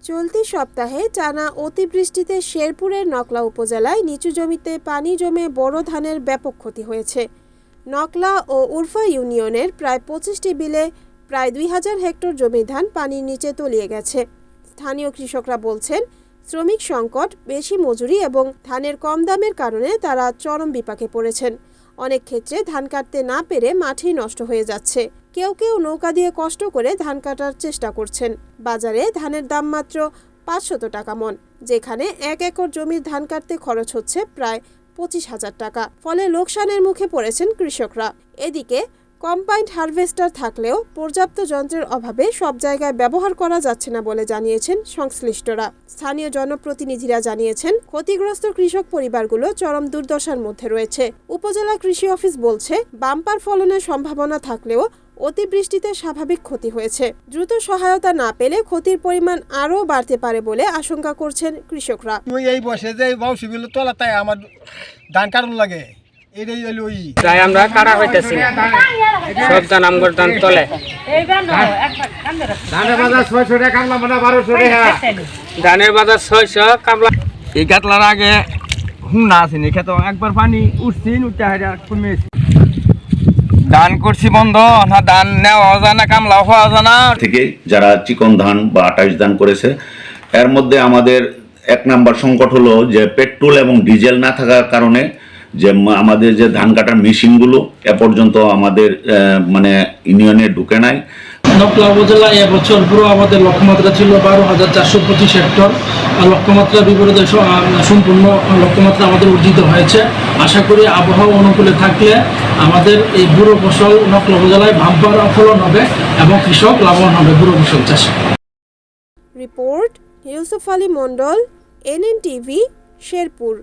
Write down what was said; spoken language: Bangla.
চলতি সপ্তাহে টানা অতিবৃষ্টিতে শেরপুরের নকলা উপজেলায় নিচু জমিতে পানি জমে বড় ধানের ব্যাপক ক্ষতি হয়েছে। নকলা ও উরফা ইউনিয়নের প্রায় 25টি বিলে প্রায় 2000 হেক্টর জমির ধান পানির নিচে তলিয়ে গেছে। স্থানীয় কৃষকরা বলছেন, শ্রমিক সংকট, বেশি মজুরি এবং ধানের কম দামের কারণে তারা চরম বিপাকে পড়েছেন। অনেক ক্ষেত্রে ধান কাটতে না পেরে মাঠেই নষ্ট হয়ে যাচ্ছে। কেউ কেউ নৌকা দিয়ে কষ্ট করে ধান কাটার চেষ্টা করছেন। বাজারে ধানের দাম মাত্র 500 টাকা মন, যেখানে 1 একর জমির ধান কাটতে খরচ হচ্ছে প্রায় 25,000 টাকা। ফলে লোকসানের মুখে পড়েছেন কৃষকরা। এদিকে কম্বাইন্ড হারভেস্টার থাকলেও পর্যাপ্ত যন্ত্রের অভাবে সব জায়গায় ব্যবহার করা যাচ্ছে না বলে জানিয়েছেন সংশ্লিষ্টরা। স্থানীয় জনপ্রতিনিধিরা জানিয়েছেন, ক্ষতিগ্রস্ত কৃষক পরিবারগুলো চরম দুর্দশার মধ্যে রয়েছে। উপজেলা কৃষি অফিস বলছে, বাম্পার ফলনের সম্ভাবনা থাকলেও অতিবৃষ্টিতে স্বাভাবিক ক্ষতি হয়েছে। দ্রুত সহায়তা না পেলে ক্ষতির পরিমাণ আরও বাড়তে পারে বলে আশঙ্কা করছেন কৃষকরা। এই বসে যে বাউসিগুলো তোলা তাই আমার ধান কাটন লাগে, তাই আমরা কাটা হইতেছি না, সব ধান আমগর ধান তলে। ধানের বাজার 600 টাকা, কামলা মানে 1200 টাকা। ধানের বাজার 600, কামলা। এই কাটলার আগে হুনা আসেনি, খেত একবার পানি উঠছি, উঠতে হাইরা কমেছে। ধান করছি বন্ধ না, ধান নেওয়া যায় না, কামলা হওয়া যায় না। থেকে যারা চিকন ধান বা 28 ধান করেছে, এর মধ্যে আমাদের 1 নাম্বার সংকট হলো যে পেট্রোল এবং ডিজেল না থাকার কারণে যে আমাদের যে ধান কাটার মেশিনগুলো এ পর্যন্ত আমাদের মানে ইউনিয়নে ঢুকে নাই। নকলা উপজেলায় এবছর পুরো আমাদের লক্ষ্যমাত্রা ছিল 12,425 হেক্টর। লক্ষ্যমাত্রা বিপরীতে সম্পূর্ণ লক্ষ্যমাত্রা আমাদের অর্জিত হয়েছে। আশা করি আবহাওয়া অনুকূলে থাকলে আমাদের এই বুড়ো ফসল নকলা উপজেলায় বাম্পার ফলন হবে এবং কৃষক লাভবান হবে বুড়ো ফসল চাষে। Report Yusuf Ali Mondal, NNTV, Sherpur.